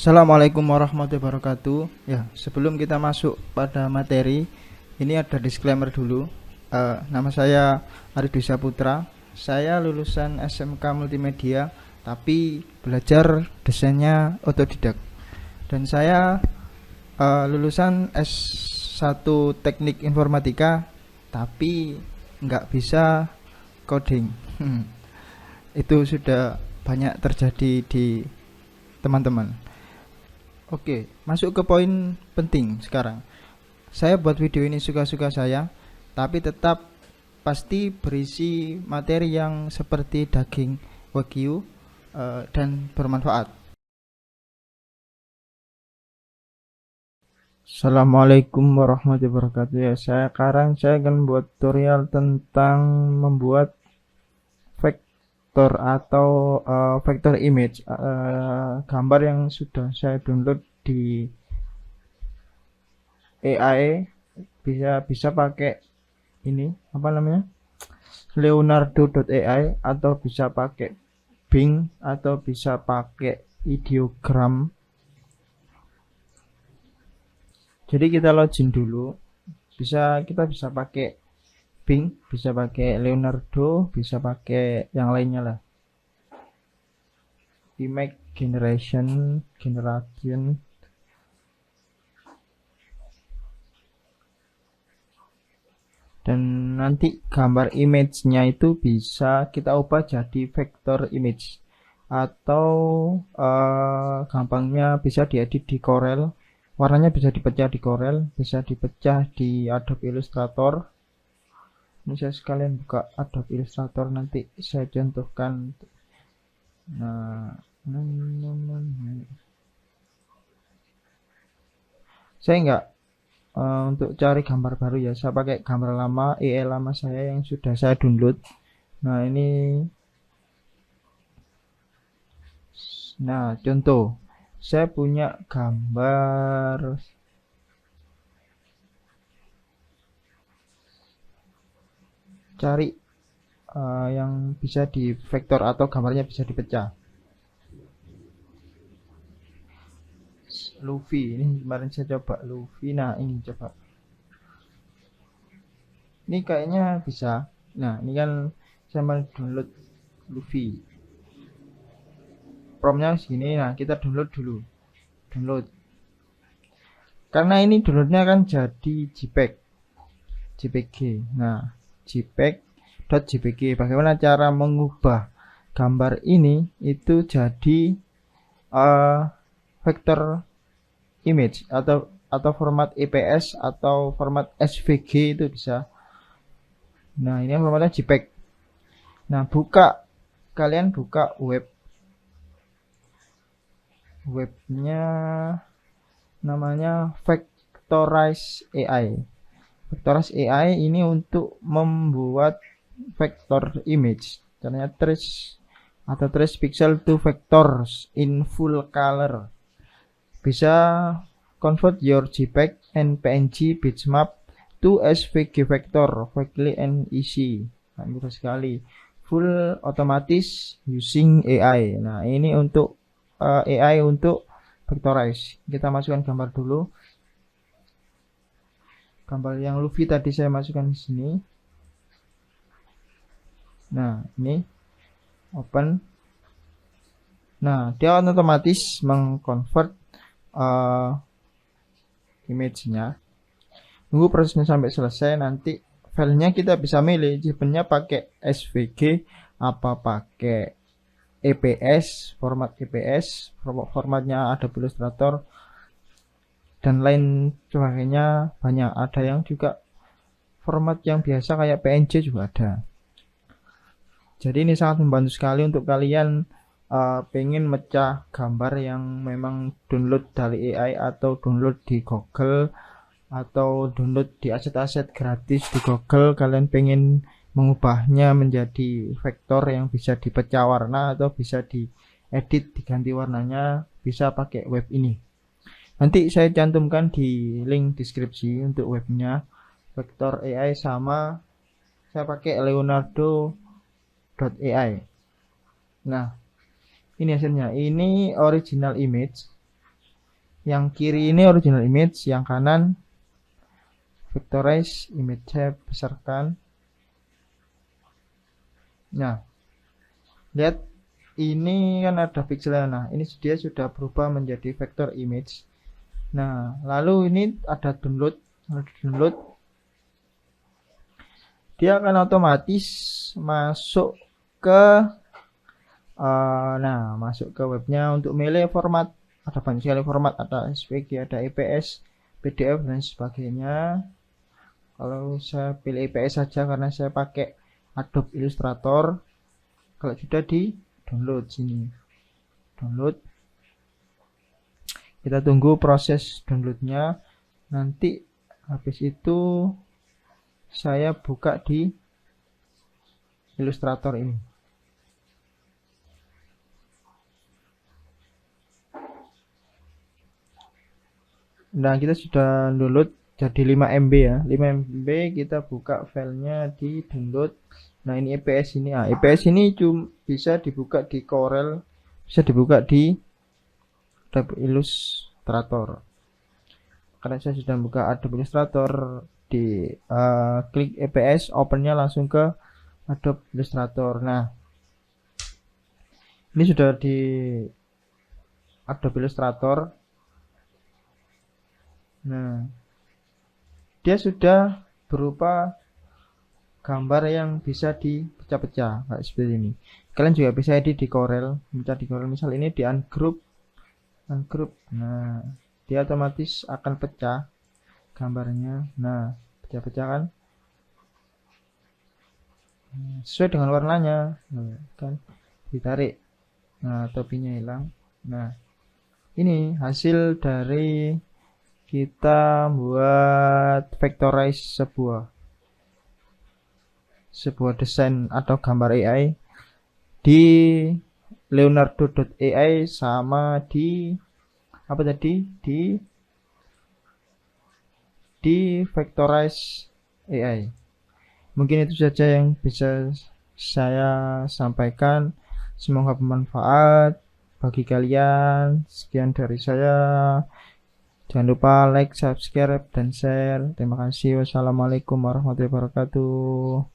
Assalamualaikum warahmatullahi wabarakatuh. Ya, sebelum kita masuk pada materi, ini ada disclaimer dulu. Nama saya Aridwi Saputra. Saya lulusan SMK Multimedia, tapi belajar desainnya otodidak. Dan saya lulusan S1 Teknik Informatika, tapi nggak bisa coding. Itu sudah banyak terjadi di teman-teman. Oke, masuk ke poin penting sekarang. Saya buat video ini suka-suka saya, tapi tetap pasti berisi materi yang seperti daging wagyu dan bermanfaat. Assalamualaikum warahmatullahi wabarakatuh. Ya, sekarang saya akan buat tutorial tentang membuat vektor atau vektor image, gambar yang sudah saya download di AI. Bisa pakai ini apa namanya, Leonardo.ai, atau bisa pakai Bing, atau bisa pakai ideogram. Jadi kita login dulu. Kita bisa pakai Bing, bisa pakai Leonardo, bisa pakai yang lainnya lah. Image generation. Dan nanti gambar image-nya itu bisa kita ubah jadi vektor image, atau gampangnya bisa diedit di Corel. Warnanya bisa dipecah di Corel, bisa dipecah di Adobe Illustrator. Ini saya sekalian buka Adobe Illustrator, nanti saya contohkan. Nah, saya nggak untuk cari gambar baru ya, saya pakai gambar lama, lama saya yang sudah saya download. Nah, contoh saya punya gambar, cari yang bisa di vektor atau gambarnya bisa dipecah. Luffy, ini kemarin saya coba Luffy. Nah, ini coba, ini kayaknya bisa. Nah, ini kan saya mau download Luffy, promnya segini. Nah, kita download dulu. Karena ini downloadnya kan jadi JPG. Nah, JPEG.jpg. Bagaimana cara mengubah gambar ini itu jadi vektor image, atau format EPS atau format SVG itu bisa. Nah, ini formatnya JPEG. Nah, kalian buka webnya, namanya Vectorize AI. Vectorize AI ini untuk membuat vektor image. Caranya trace pixel to vectors in full color. Bisa convert your JPEG and PNG bitmap to SVG vector quickly and easy. Nah, mudah sekali. Full otomatis using AI. Nah, ini untuk AI untuk vectorize. Kita masukkan gambar dulu. Gambar yang Luffy tadi saya masukkan di sini. Nah, ini open. Nah, dia otomatis mengconvert image-nya. Tunggu prosesnya sampai selesai. Nanti filenya kita bisa milih, tipenya pakai SVG apa pakai EPS, format EPS, formatnya Adobe Illustrator, dan lain sebagainya. Banyak, ada yang juga format yang biasa kayak PNG juga ada. Jadi ini sangat membantu sekali untuk kalian pengen mecah gambar yang memang download dari AI, atau download di Google, atau download di aset-aset gratis di Google. Kalian pengen mengubahnya menjadi vektor yang bisa dipecah warna atau bisa diedit, diganti warnanya, bisa pakai web ini. Nanti saya cantumkan di link deskripsi untuk webnya. Vektor AI sama, saya pakai Leonardo.ai. Nah, ini hasilnya. Ini original image. Yang kiri ini original image, yang kanan vectorize image. Saya besarkan. Nah, lihat ini kan ada pixelnya. Nah, ini dia sudah berubah menjadi vector image. Nah, lalu ini ada download. Dia akan otomatis masuk ke masuk ke webnya untuk milih format. Ada banyak sekali format, ada SVG, ada EPS, PDF dan sebagainya. Kalau saya pilih EPS saja karena saya pakai Adobe Illustrator. Kalau sudah di download sini, download, kita tunggu proses downloadnya. Nanti habis itu saya buka di Illustrator ini. Nah, kita sudah download jadi 5 MB ya. 5 MB kita buka filenya di download. Nah, ini EPS ini. EPS ini cuma bisa dibuka di Corel, bisa dibuka di Adobe Illustrator. Karena saya sudah buka Adobe Illustrator, di klik EPS, opennya langsung ke Adobe Illustrator. Nah, ini sudah di Adobe Illustrator. Nah, dia sudah berupa gambar yang bisa dipecah-pecah kayak seperti ini. Kalian juga bisa edit di Corel, mencari di Corel, misal ini di ungroup. Nah, dia otomatis akan pecah gambarnya. Nah, pecah-pecah kan sesuai dengan warnanya. Nah, kan ditarik, nah topinya hilang. Nah, ini hasil dari kita buat vectorize sebuah desain atau gambar AI di Leonardo.ai sama di apa tadi, di vectorize AI. Mungkin itu saja yang bisa saya sampaikan. Semoga bermanfaat bagi kalian. Sekian dari saya. Jangan lupa like, subscribe, dan share. Terima kasih. Wassalamualaikum warahmatullahi wabarakatuh.